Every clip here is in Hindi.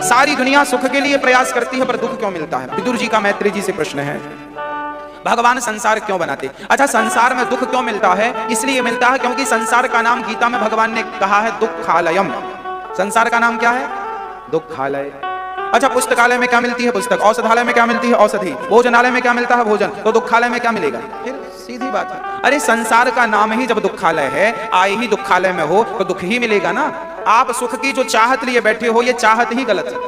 सारी दुनिया सुख के लिए प्रयास करती है पर दुख क्यों मिलता है? विदुर जी का मैत्री जी से प्रश्न है। भगवान संसार क्यों बनाते? अच्छा, संसार में दुख क्यों मिलता है? इसलिए मिलता है क्योंकि संसार का नाम गीता में भगवान ने कहा है दुखालयम। संसार का नाम क्या है? दुखालय। अच्छा, पुस्तकालय में क्या मिलती है? पुस्तक। औषधालय में क्या मिलती है? औषधि। भोजनालय में क्या मिलता है? भोजन। तो दुखालय में क्या मिलेगा? फिर सीधी बात है। अरे संसार का नाम ही जब दुखालय है, आए ही दुखालय में हो तो दुख ही मिलेगा ना। आप सुख की जो चाहत लिए बैठे हो, ये चाहत ही गलत है।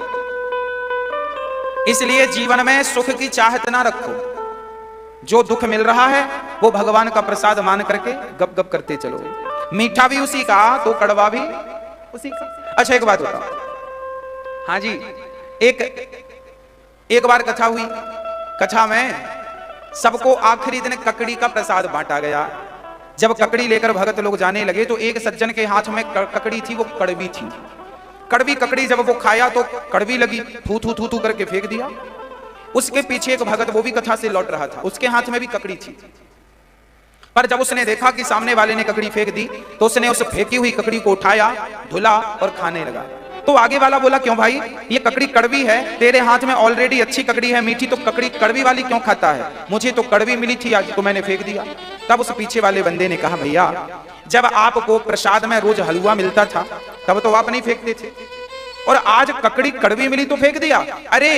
इसलिए जीवन में सुख की चाहत ना रखो। जो दुख मिल रहा है वो भगवान का प्रसाद मान करके गप गप करते चलो। मीठा भी उसी का तो कड़वा भी उसी का। अच्छा, एक बात बताओ। हाँ जी, एक बार कथा हुई। कथा में सबको आखिरी दिन ककड़ी का प्रसाद बांटा गया। जब ककड़ी लेकर भगत लोग जाने लगे तो एक सज्जन के हाथ में ककड़ी थी, वो कड़वी थी। कड़वी ककड़ी जब वो खाया तो कड़वी लगी, थू थू थू थू करके फेंक दिया। उसके पीछे एक भगत, वो भी कथा से लौट रहा था, उसके हाथ में भी ककड़ी थी। पर जब उसने देखा कि सामने वाले ने ककड़ी फेंक दी तो उसने उस फेंकी हुई ककड़ी को उठाया, धुला और खाने लगा। तो आगे वाला बोला, क्यों भाई, ये ककड़ी कड़वी है, तेरे हाथ में ऑलरेडी अच्छी ककड़ी है, मीठी, तो ककड़ी कड़वी वाली क्यों खाता है? मुझे तो कड़वी मिली थी, आज तो मैंने फेंक दिया। तब उस पीछे वाले बंदे ने कहा, भैया जब आपको प्रसाद में रोज हलवा मिलता था तब तो आप नहीं फेंकते थे, और आज ककड़ी कड़वी मिली तो फेंक दिया। अरे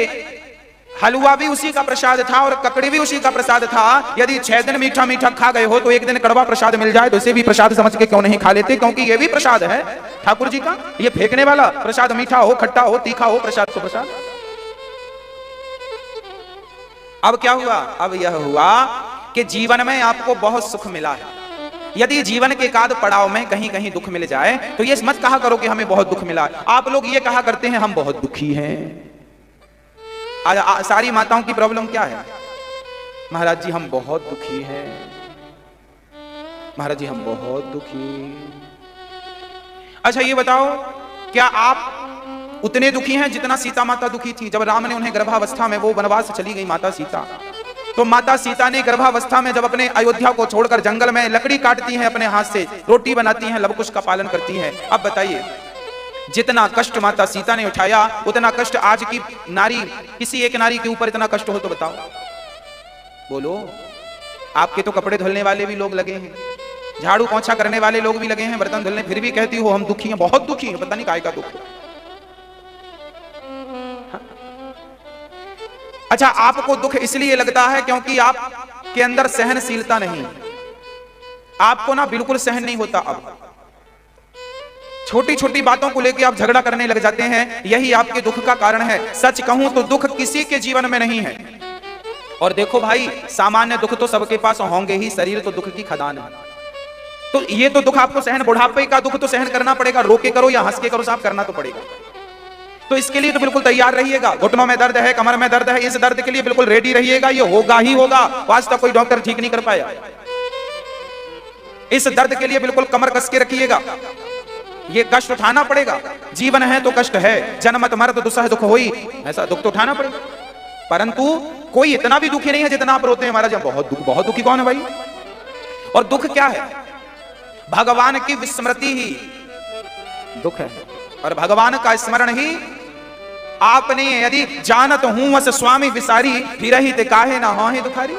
हलवा भी उसी का प्रसाद था और ककड़ी भी उसी का प्रसाद था। यदि 6 दिन मीठा मीठा खा गए हो तो एक दिन कड़वा प्रसाद मिल जाए तो इसे भी प्रसाद समझ के क्यों नहीं खा लेते? क्योंकि ये भी प्रसाद है ठाकुर जी का। ये फेंकने वाला प्रसाद मीठा हो, खट्टा हो, तीखा हो, प्रसाद तो प्रसाद। अब क्या हुआ? अब यह हुआ कि जीवन में आपको बहुत सुख मिला है। यदि जीवन के एकाध पड़ाव में कहीं कहीं दुख मिल जाए तो ये मत कहा करो कि हमें बहुत दुख मिला। आप लोग ये कहा करते हैं हम बहुत दुखी हैं। आज सारी माताओं की प्रॉब्लम क्या है? महाराज जी हम बहुत दुखी हैं, महाराज जी हम बहुत दुखी। अच्छा ये बताओ, क्या आप उतने दुखी हैं जितना सीता माता दुखी थी? जब राम ने उन्हें गर्भावस्था में, वो वनवास चली गई माता सीता, तो माता सीता ने गर्भावस्था में जब अपने अयोध्या को छोड़कर जंगल में लकड़ी काटती हैं, अपने हाथ से रोटी बनाती हैं, लवकुश का पालन करती हैं। अब बताइए, जितना कष्ट माता सीता ने उठाया उतना कष्ट आज की नारी, किसी एक नारी के ऊपर इतना कष्ट हो तो बताओ? बोलो। आपके तो कपड़े धुलने वाले भी लोग लगे हैं, झाड़ू पोंछा करने वाले लोग भी लगे हैं, बर्तन धुलने, फिर भी कहती हो हम दुखी हैं, बहुत दुखी हैं। पता नहीं काय का दुख। हाँ? अच्छा, आपको दुख इसलिए लगता है क्योंकि आपके अंदर सहनशीलता नहीं। आपको ना बिल्कुल सहन नहीं होता। अब छोटी छोटी बातों को लेकर आप झगड़ा करने लग जाते हैं, यही आपके दुख का कारण है। सच कहूं तो दुख किसी के जीवन में नहीं है। और देखो भाई, सामान्य दुख तो सबके पास होंगे ही, शरीर तो दुख की खदान है। तो ये तो दुख आपको सहन, बुढ़ापे का दुख तो सहन करना पड़ेगा, रो के करो या हंस के करो, साफ करना तो पड़ेगा। तो इसके लिए तो बिल्कुल तैयार रहिएगा। घुटनों में दर्द है, कमर में दर्द है, इस दर्द के लिए बिल्कुल रेडी रहिएगा, ये होगा ही होगा। आज तक कोई डॉक्टर ठीक नहीं कर पाया। इस दर्द के लिए बिल्कुल कमर कस के रखिएगा, ये कष्ट उठाना पड़ेगा। जीवन है तो कष्ट है, जन्मत मरत दुसह दुख होई, ऐसा दुख तो उठाना पड़ेगा। परंतु कोई इतना भी दुखी नहीं है जितना आप रोते हैं, महाराज बहुत दुख। बहुत दुखी कौन है भाई? और दुख क्या है? भगवान की विस्मृति ही दुख है, और भगवान का स्मरण ही आपने यदि जानत हूं वस स्वामी विसारी, फिरहि ते काहे ना होहि दुखारी।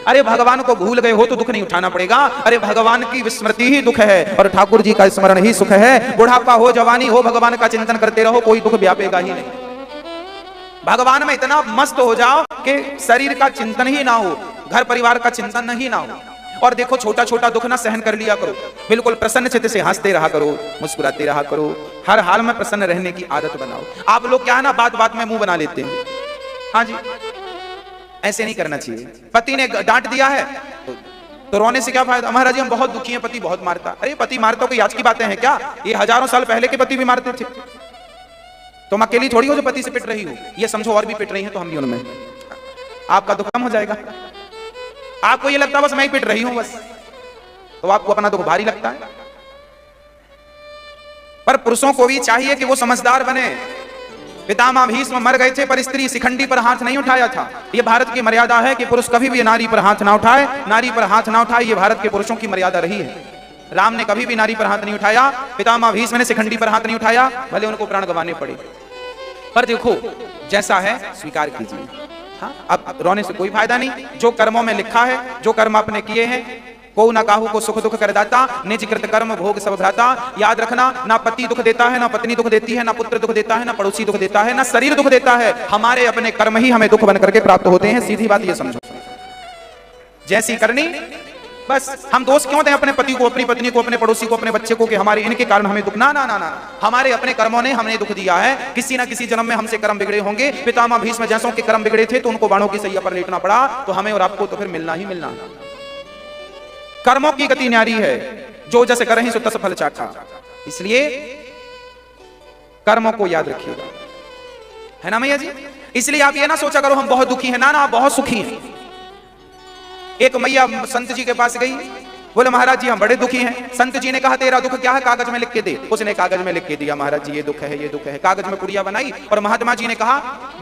अरे भगवान को भूल गए हो तो दुख नहीं उठाना पड़ेगा। अरे भगवान की विस्मृति ही दुख है और ठाकुर जी का स्मरण ही सुख है। बुढ़ापा हो, जवानी हो, भगवान का चिंतन करते रहो, कोई दुख व्यापेगा ही नहीं। भगवान में इतना मस्त हो जाओ कि शरीर का चिंतन ही ना हो, घर परिवार का चिंतन ही ना हो। और देखो, छोटा छोटा दुख ना सहन कर लिया करो, बिल्कुल प्रसन्न चित्त से हंसते रहा करो, मुस्कुराते रहा करो, हर हाल में प्रसन्न रहने की आदत बनाओ। आप लोग क्या है ना, बात बात में मुंह बना लेते हैं। हाँ जी, ऐसे नहीं करना चाहिए। पति ने डांट दिया है तो रोने से क्या फायदा? महाराज जी हम बहुत दुखी हैं, पति बहुत मारता। अरे पति मारता कोई आज की बातें हैं क्या? ये हजारों साल पहले के पति भी मारते थे। तुम अकेली थोड़ी हो जो पति से पिट रही हो, ये समझो और भी पिट रही है तो हम भी उनमें। आपका दुख कम हो जाएगा। आपको ये लगता है बस मैं ही पिट रही हूं बस, तो आपको अपना दुख भारी लगता है। पर पुरुषों को भी चाहिए कि वो समझदार बने। पितामह भीष्म मर गए थे पर स्त्री शिखंडी पर हाथ नहीं उठाया था। ये भारत की मर्यादा है कि पुरुष कभी भी नारी पर हाथ ना उठाए, नारी पर हाथ ना उठाए। ये भारत के पुरुषों की मर्यादा रही है। राम ने कभी भी नारी पर हाथ नहीं उठाया, पितामह भीष्म ने शिखंडी पर हाथ नहीं उठाया, भले उनको प्राण गंवाने पड़े। पर देखो जैसा है स्वीकार कीजिए। हाँ, अब रोने से कोई फायदा नहीं। जो कर्मों में लिखा है, जो कर्म आपने किए हैं, को ना काहू को सुख दुख कर दाता, निज कृत कर्म भोग सब भ्राता। याद रखना, ना पति दुख देता है, ना पत्नी दुख देती है, ना पुत्र दुख देता है, ना पड़ोसी दुख देता है, ना शरीर दुख देता है। हमारे अपने कर्म ही हमें दुख बन करके प्राप्त होते हैं। सीधी बात ये समझो। जैसी करनी, बस हम दोष क्यों दें अपने पति को, अपनी पत्नी को, अपने पड़ोसी को, अपने बच्चे को कि हमारे इनके कारण हमें दुख। ना ना ना ना, हमारे अपने कर्मों ने हमें दुख दिया है। किसी ना किसी जन्म में हमसे कर्म बिगड़े होंगे। पितामह भीष्म जैसों के कर्म बिगड़े थे तो उनको बाणों की सैया पर लेटना पड़ा, तो हमें और आपको तो फिर मिलना ही मिलना। कर्मों की गति न्यारी है, जो जैसे करें सो तस फल चाखा। इसलिए कर्मों को याद रखिएगा, है ना मैया जी। इसलिए आप ये ना सोचा करो हम बहुत दुखी हैं, ना ना आप बहुत सुखी हैं। एक मैया संत जी के पास गई, बोले महाराज जी हम बड़े दुखी हैं। संत जी ने कहा तेरा दुख क्या है, कागज में लिख के दे। उसने कागज में लिख के दिया, महाराज जी ये दुख है, ये दुख है। कागज में पुड़िया बनाई और महात्मा जी ने कहा,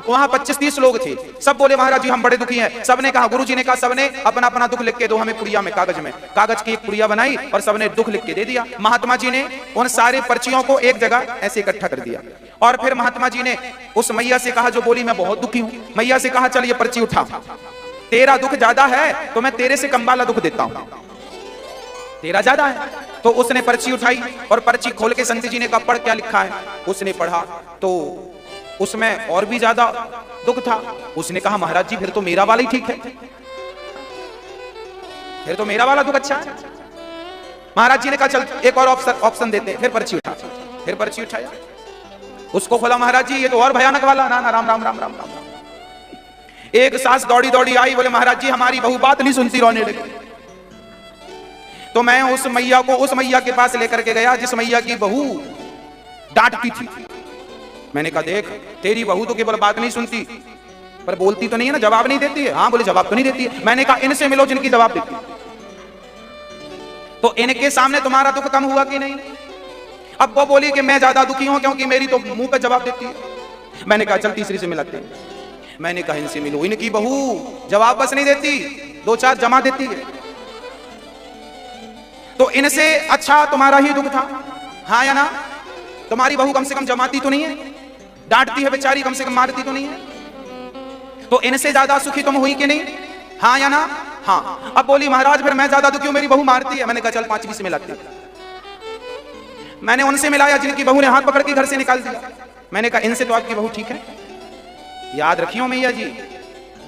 वहां 25-30 लोग थे, सब बोले महाराज जी हम बड़े दुखी हैं। सबने कहा, गुरु जी ने कहा सबने अपना अपना दुख लिख के दो हमें पुड़िया में, कागज में। कागज की एक पुड़िया बनाई और सबने दुख लिख के दे दिया। महात्मा जी ने उन सारे पर्चियों को एक जगह ऐसे इकट्ठा कर दिया और फिर महात्मा जी ने उस मैया से कहा जो बोली मैं बहुत दुखी हूं, मैया से कहा चल ये पर्ची उठा, तेरा दुख ज्यादा है तो मैं तेरे से कम वाला दुख देता हूं, तेरा ज्यादा है। तो उसने पर्ची उठाई और पर्ची खोल के संत जी ने कहा पढ़ क्या लिखा है। उसने पढ़ा तो उसमें और भी ज्यादा दुख था। उसने कहा महाराज जी फिर तो मेरा वाला ही ठीक है, फिर तो मेरा वाला दुख अच्छा है। महाराज जी ने कहा चल एक और ऑप्शन देते हैं। फिर पर्ची उठा, फिर पर्ची उठाया, उसको खोला, महाराज जी ये तो और भयानक वाला। ना ना राम राम राम राम राम। एक सास दौड़ी दौड़ी आई, बोले महाराज जी हमारी बहू बात नहीं सुनती, रोने लगी। तो मैं उस मैया को उस मैया के पास लेकर के गया जिस मैया की बहू डांटती थी। मैंने कहा देख तेरी बहू तो केवल बात नहीं सुनती पर बोलती तो नहीं है ना, जवाब नहीं देती है। हाँ बोले जवाब तो नहीं देती है। मैंने कहा इनसे मिलो जिनकी जवाब देती, तो इनके सामने तुम्हारा दुख कम हुआ कि नहीं। अब वो बोली कि मैं ज्यादा दुखी हूं क्योंकि मेरी तो मुंह पे जवाब देती है। मैंने कहा चल तीसरी से मिलाते हैं। मैंने कहा इनसे मिलो, इनकी बहू जवाब बस नहीं देती, 2-4 जमा देती है, तो इनसे अच्छा तुम्हारा ही दुख था। हाँ या ना, तुम्हारी बहू कम से कम जमाती तो नहीं है, डांटती है बेचारी, कम से कम मारती तो नहीं है, तो इनसे ज्यादा सुखी तुम हुई कि नहीं। हाँ या ना, हाँ। अब बोली महाराज फिर मैं ज्यादा दुखी हूं, मेरी बहू मारती है। मैंने कहा चल 5वीं से मिलाते हैं। मैंने उनसे मिलाया जिनकी बहू ने हाथ पकड़ के घर से निकाल दिया। मैंने कहा इनसे तो आपकी बहू ठीक है। याद रखियो मैया जी,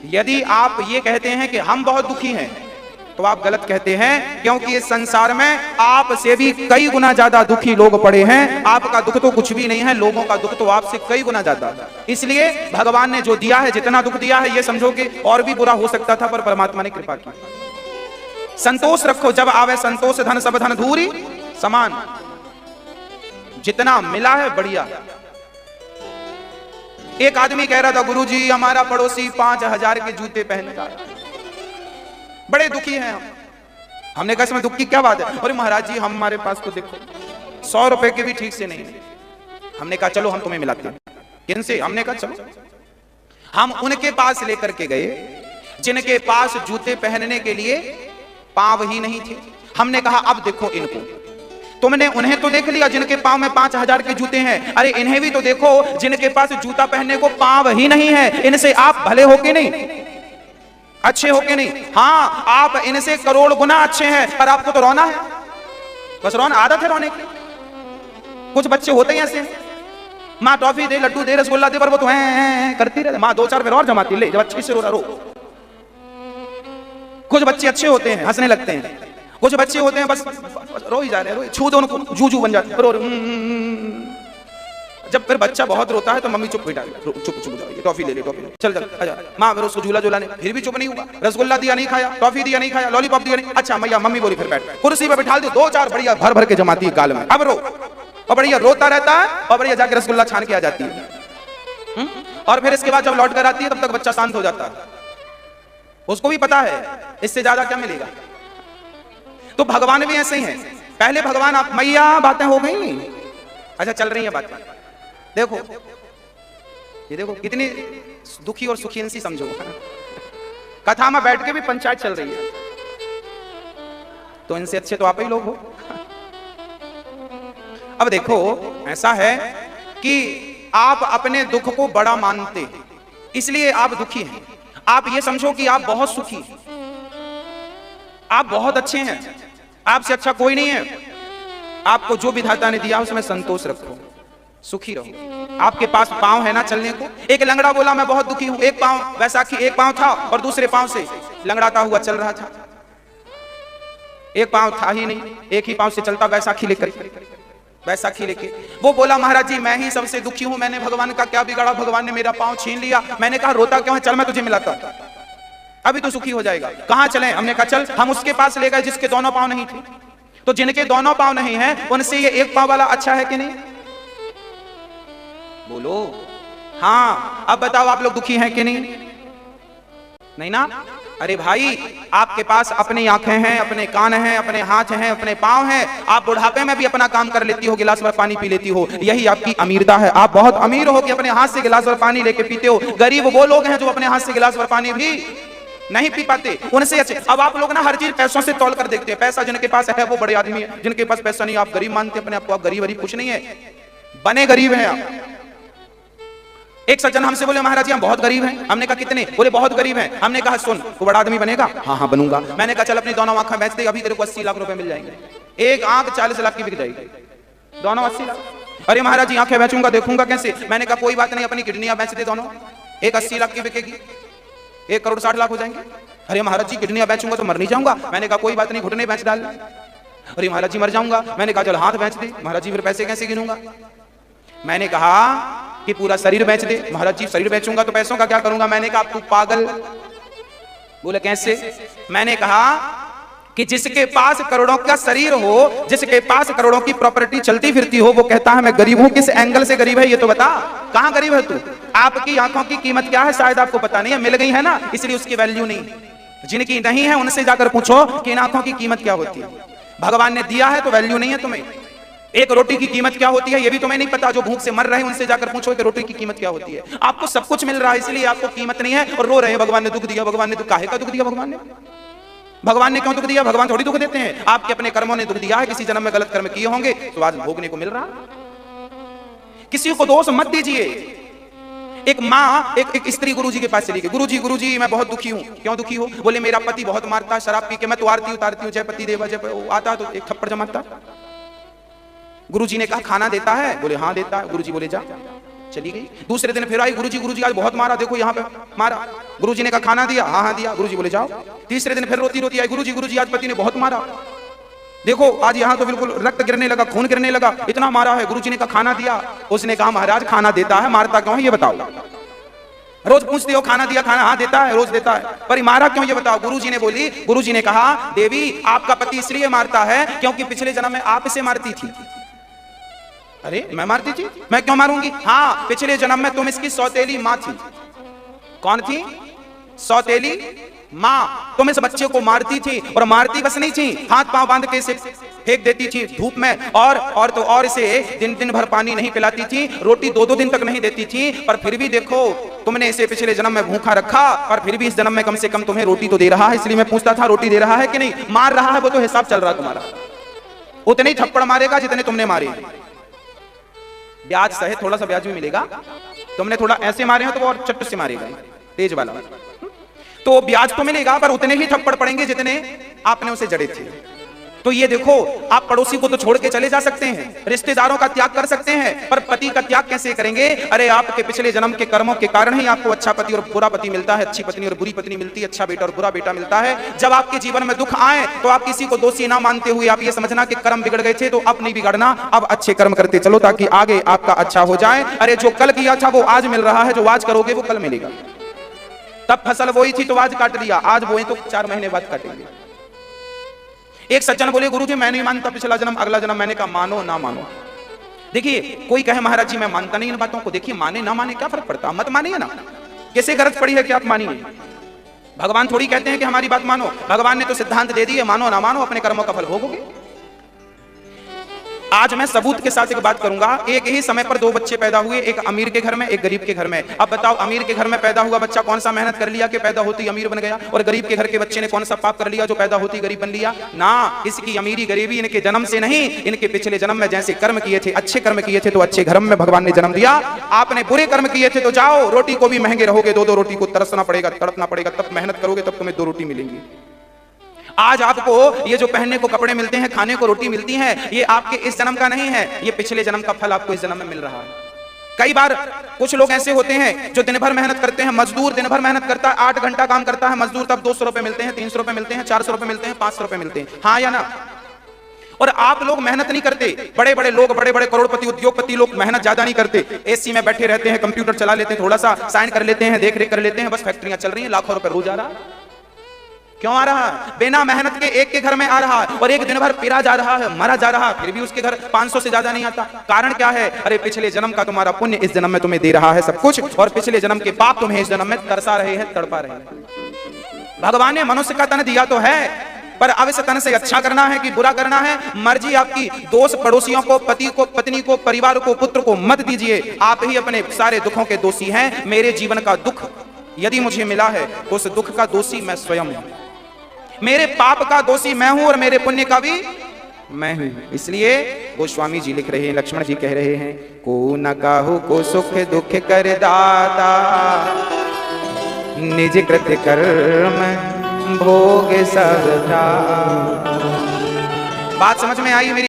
यदि आप ये कहते हैं कि हम बहुत दुखी हैं तो आप गलत कहते हैं, क्योंकि इस संसार में आपसे भी कई गुना ज्यादा दुखी लोग पड़े हैं। आपका दुख तो कुछ भी नहीं है, लोगों का दुख तो आपसे कई गुना ज्यादा। इसलिए भगवान ने जो दिया है, जितना दुख दिया है, ये समझो कि और भी बुरा हो सकता था पर परमात्मा ने कृपा की। संतोष रखो, जब आवे संतोष धन सब धन धूरी समान। जितना मिला है बढ़िया। एक आदमी कह रहा था गुरुजी हमारा पड़ोसी 5000 के जूते पहन रहा है, बड़े दुखी हैं हम। हमने कहा इसमें दुख की क्या बात है। अरे महाराज जी हमारे पास तो देखो 100 रुपए के भी ठीक से नहीं है। हमने कहा चलो हम तुम्हें मिलाते हैं। किनसे? हमने कहा चलो। हम उनके पास लेकर के गए जिनके पास जूते पहनने के लिए पांव ही नहीं थे। हमने कहा अब देखो इनको, तुमने उन्हें तो देख लिया जिनके पांव में 5000 के जूते हैं, अरे इन्हें भी तो देखो जिनके पास जूता पहनने को पांव ही नहीं है। इनसे आप भले हो के नहीं, अच्छे हो के नहीं, हाँ आप इनसे करोड़ गुना अच्छे हैं, पर आपको तो रोना है, बस रोना, आदत है रोने की। कुछ बच्चे होते हैं ऐसे, माँ टॉफी दे, लड्डू दे, रसगुल्ला दे, पर वो तो हैं करती रहती, माँ 2-4 फिर और जमाती, ले जब अच्छे से रो रहा रो। कुछ बच्चे अच्छे होते हैं, हंसने लगते हैं। कुछ बच्चे होते हैं बस रो ही जा रहे हैं, छू दो उनको जू बन जाते हैं। जब फिर बच्चा बहुत रोता है तो मम्मी चुप बैठा, चुप जाओ, टॉफी ले ले, टॉफी चल आजा। माँ फिर उसको झूला झूलाने, फिर भी चुप नहीं हुआ। रसगुल्ला दिया नहीं खाया, टॉफी दिया नहीं खाया, लॉलीपॉप दिया नहीं, अच्छा मैया मम्मी बोली फिर बैठ, कुर्सी पे बिठा दो, 2-4 बढ़िया भर भर के जमाती है गाल में, अब रो, और बढ़िया रोता रहता है और बढ़िया जाके रसगुल्ला छान के आ जाती है। और फिर इसके बाद जब लौट कर आती है तब तक बच्चा शांत हो जाता है, उसको भी पता है इससे ज्यादा क्या मिलेगा। तो भगवान भी ऐसे ही हैं। पहले भगवान आप मैया बातें हो गई, अच्छा चल रही है बातें, देखो ये देखो कितनी दुखी और सुखी इनसी समझो। कथा में बैठ के भी पंचायत चल रही है, तो इनसे अच्छे तो आप ही लोग हो। अब देखो ऐसा है कि आप अपने दुख को बड़ा मानते, इसलिए आप दुखी हैं। आप ये समझो कि आप बहुत सुखी हैं, आप बहुत अच्छे हैं, आपसे अच्छा कोई नहीं है। आपको जो विधाता ने दिया उसमें संतोष रखो, सुखी रहो। आपके पास पांव है ना चलने को। एक लंगड़ा बोला मैं बहुत दुखी हूं, एक पांव, वैसाखी एक पांव था और दूसरे पांव से लंगड़ाता हुआ चल रहा था। एक पांव था ही नहीं, एक ही पांव से चलता वैसाखी लेकर, वैसाखी लेके। वो बोला महाराज जी मैं ही सबसे दुखी हूं, मैंने भगवान का क्या बिगाड़ा, भगवान ने मेरा पांव छीन लिया। मैंने कहा रोता क्यों है, चल मैं तुझे मिलाता, अभी तो सुखी हो जाएगा। कहां चले, हमने कहा चल हम उसके पास ले गए जिसके दोनों पांव नहीं थे। तो जिनके दोनों पांव नहीं है उनसे ये एक पांव वाला अच्छा है कि नहीं, बोलो। हाँ अब बताओ आप लोग दुखी हैं कि नहीं, नहीं ना। अरे भाई आपके पास अपनी आंखें हैं, अपने कान हैं, अपने हाथ हैं, अपने पांव हैं, आप बुढ़ापे में भी अपना काम कर लेती हो, गिलास भर पानी पी लेती हो, यही आपकी अमीरता है। आप बहुत अमीर हो कि अपने हाथ से गिलास भर पानी लेके पीते हो। गरीब वो लोग हैं जो अपने हाथ से गिलास भर पानी भी नहीं पी पाते, उनसे अच्छे। अब आप लोग ना हर चीज पैसों से तौल कर देखते हैं, पैसा जिनके पास है वो बड़े आदमी है, जिनके पास पैसा नहीं आप गरीब मानते अपने आप को। आप गरीब गरीब कुछ नहीं है, बने गरीब हैं आप। एक सज्जन हमसे बोले महाराज जी हम बहुत गरीब हैं। हमने कहा कितने, बोले बहुत गरीब हैं। हमने कहा सुन तू बड़ा आदमी बनेगा, हाँ हाँ बनूंगा। मैंने कहा चल अपनी दोनों आंखें बेच दे, अभी तेरे को 80 लाख रुपए मिल जाएंगे। एक आंख 40 लाख की बिक जाएगी, दोनों 80 लाख। अरे महाराज जी आंखें बेचूंगा, देखूंगा कैसे। मैंने कहा कोई बात नहीं, अपनी किडनियां बेच दे दोनों, एक 80 लाख की बिकेगी, 1 करोड़ 60 लाख हो जाएंगे। अरे महाराज जी किडनियां बेचूंगा तो मर नहीं जाऊंगा। मैंने कहा कोई बात नहीं, घुटने बेच डाल। अरे महाराज जी मर जाऊंगा। मैंने कहा चल हाथ बेच दे। महाराज जी फिर पैसे कैसे गिनूंगा। मैंने कहा कि पूरा शरीर बेच दे। महाराज जी शरीर बेचूंगा तो पैसों का क्या करूंगा। मैंने कहा तू पागल। बोले कैसे। मैंने कहा कि जिसके पास करोड़ों का शरीर हो, जिसके पास करोड़ों की प्रॉपर्टी चलती फिरती हो, वो कहता है मैं गरीब हूं। किस एंगल से गरीब है ये तो बता, कहां गरीब है तू। आपकी आंखों की कीमत क्या है शायद आपको पता नहीं है, मिल गई है ना इसलिए उसकी वैल्यू नहीं। जिनकी नहीं है उनसे जाकर पूछो कि इन आंखों की कीमत क्या होती है। भगवान ने दिया है तो वैल्यू नहीं है तुम्हें। एक रोटी की कीमत क्या होती है ये भी तुम्हें नहीं पता। जो भूख से मर रहे हैं उनसे जाकर पूछो कि रोटी की कीमत क्या होती है। आपको सब कुछ मिल रहा है इसलिए आपको कीमत नहीं है और रो रहे हैं भगवान ने दुख दिया, भगवान ने दुख। काहे का दुख दिया भगवान ने क्यों दुख दिया। भगवान थोड़ी दुख देते हैं, आपके अपने कर्मों ने दुख दिया है। किसी जन्म में गलत कर्म किए होंगे तो आज भोगने को मिल रहा। किसी को दोष मत दीजिए। एक माँ एक स्त्री गुरुजी के पास चली गई। गुरुजी मैं बहुत दुखी हूँ। क्यों दुखी हो। बोले मेरा पति बहुत मारता है, शराब पी के। मैं तो आरती उतारती हूँ, जय पति देवा जय, आता तो एक थप्पड़ जमाता। गुरुजी ने कहा खाना देता है। बोले हाँ देता है। गुरुजी बोले जा, चली गई। दूसरे दिन फिर आई। गुरुजी आज बहुत मारा, देखो यहाँ पे मारा। गुरुजी ने कहा खाना दिया, हाँ हाँ दिया। गुरुजी बोले जाओ। तीसरे दिन फिर रोती रोती आई। गुरुजी आज पति ने बहुत मारा, देखो आज यहाँ तो बिल्कुल रक्त गिरने लगा, खून गिरने लगा, इतना मारा है। गुरुजी ने कहा खाना दिया। उसने कहा महाराज खाना देता है, मारता क्यों है ये बताओ। रोज पूछते हो खाना दिया, खाना हाँ देता है, रोज देता है, पर मारा क्यों ये बताओ। गुरुजी ने कहा देवी आपका पति इसलिए मारता है क्योंकि पिछले जन्म में आप इसे मारती थी। अरे मैं मारती थी, मैं क्यों मारूंगी। हाँ पिछले जन्म में तुम इसकी सौतेली माँ थी। कौन थी। सौतेली माँ। तुम इस बच्चे को मारती थी और मारती बस नहीं थी, हाथ पांव बांध के इसे फेंक देती थी धूप में और इसे दिन भर पानी नहीं पिलाती थी, रोटी 2-2 दिन तक नहीं देती थी। पर फिर भी देखो तुमने इसे पिछले जन्म में भूखा रखा और फिर भी इस जन्म में कम से कम तुम्हें रोटी तो दे रहा है। इसलिए मैं पूछता था रोटी दे रहा है कि नहीं। मार रहा है वो तो हिसाब चल रहा तुम्हारा। उतने ही थप्पड़ मारेगा जितने तुमने मारे। ब्याज सहे थोड़ा सा ब्याज भी मिलेगा। तुमने थोड़ा ऐसे मारे हो तो वो और चट्ट से मारेगा, तेज वाला। तो ब्याज तो मिलेगा पर उतने ही थप्पड़ पड़ेंगे जितने आपने उसे जड़े थे। तो ये देखो आप पड़ोसी को तो छोड़ के चले जा सकते हैं, रिश्तेदारों का त्याग कर सकते हैं, पर पति का त्याग कैसे करेंगे। अरे आपके पिछले जन्म के कर्मों के कारण ही आपको अच्छा पति और बुरा पति मिलता है, अच्छी पत्नी और बुरी पत्नी मिलती है, अच्छा बेटा और बुरा बेटा मिलता है। जब आपके जीवन में दुख आए तो आप किसी को दोषी ना मानते हुए आप ये समझना कि कर्म बिगड़ गए थे तो अब नहीं बिगड़ना, अब अच्छे कर्म करते चलो ताकि आगे आपका अच्छा हो जाए। अरे जो कल किया था वो आज मिल रहा है, जो आज करोगे वो कल मिलेगा। तब फसल बोई थी तो आज काट लिया, आज बोए तो 4 महीने बाद काटेंगे। एक सज्जन बोले गुरुजी मैं नहीं मानता पिछला जन्म अगला जन्म। मैंने कहा मानो ना मानो। देखिए कोई कहे महाराज जी मैं मानता नहीं इन बातों को, देखिए माने ना माने क्या फर्क पड़ता, मत मानिए ना। कैसे गरज पड़ी है कि आप मानिए। भगवान थोड़ी कहते हैं कि हमारी बात मानो, भगवान ने तो सिद्धांत दे दिए मानो ना मानो अपने कर्मों का फल भोगोगे। आज मैं सबूत के साथ एक बात करूंगा। एक ही समय पर दो बच्चे पैदा हुए, एक अमीर के घर में, एक गरीब के घर में। अब बताओ, अमीर के घर में पैदा हुआ बच्चा कौन सा मेहनत कर लिया कि पैदा होती अमीर बन गया, और गरीब के घर के बच्चे ने कौन सा पाप कर लिया जो पैदा होती गरीब बन लिया? ना, इसकी अमीरी गरीबी इनके जन्म से नहीं, इनके पिछले जन्म में जैसे कर्म किए थे, अच्छे कर्म किए थे तो अच्छे घर में भगवान ने जन्म दिया। आपने बुरे कर्म किए थे तो जाओ, रोटी को भी महंगे रहोगे, दो दो रोटी को तरसना पड़ेगा, तड़पना पड़ेगा, तब मेहनत करोगे तब तुम्हें दो रोटी मिलेंगी। आज आपको ये जो पहनने को कपड़े मिलते हैं, खाने को रोटी मिलती है, ये आपके इस जन्म का नहीं है, ये पिछले जन्म का फल आपको इस जन्म में मिल रहा है। कई बार कुछ लोग ऐसे होते हैं जो दिन भर मेहनत करते हैं, मजदूर दिन भर मेहनत करता है, 8 घंटा काम करता है मजदूर, तब 200 रुपए मिलते हैं, 300 रुपए मिलते हैं, 400 रुपए मिलते हैं, 500 रुपए मिलते हैं, हाँ या ना? और आप लोग मेहनत नहीं करते, बड़े बड़े लोग, बड़े बड़े करोड़पति उद्योगपति लोग मेहनत ज्यादा नहीं करते, एसी में बैठे रहते हैं, कंप्यूटर चला लेते हैं, थोड़ा सा साइन कर लेते हैं, देख रेख कर लेते हैं, बस फैक्ट्रियां चल रही हैं, लाखों रुपए रोज आ रहा है। क्यों आ रहा है? बिना मेहनत के एक के घर में आ रहा है, और एक दिन भर पिरा जा रहा है, मरा जा रहा है, फिर भी उसके घर 500 से ज्यादा नहीं आता। कारण क्या है? अरे पिछले जन्म का तुम्हारा पुण्य इस जन्म में तुम्हें दे रहा है सब कुछ, और पिछले जन्म के पाप तुम्हें इस जन्म में तरसा रहे हैं, तड़पा रहे हैं। भगवान ने मनुष्य का तन दिया तो है, पर अब इस तन से अच्छा करना है कि बुरा करना है, मर्जी आपकी। दोस्त पड़ोसियों को, पति को, पत्नी को, परिवार को, पुत्र को मत दीजिए। आप ही अपने सारे दुखों के दोषी हैं। मेरे जीवन का दुख यदि मुझे मिला है तो उस दुख का दोषी मैं स्वयं हूं। मेरे पाप का दोषी मैं हूं और मेरे पुण्य का भी मैं हूं। इसलिए गोस्वामी जी लिख रहे हैं, लक्ष्मण जी कह रहे हैं, को न काहू को सुख दुख कर दाता, निज कृत्य कर्म भोग सब था। बात समझ में आई मेरी?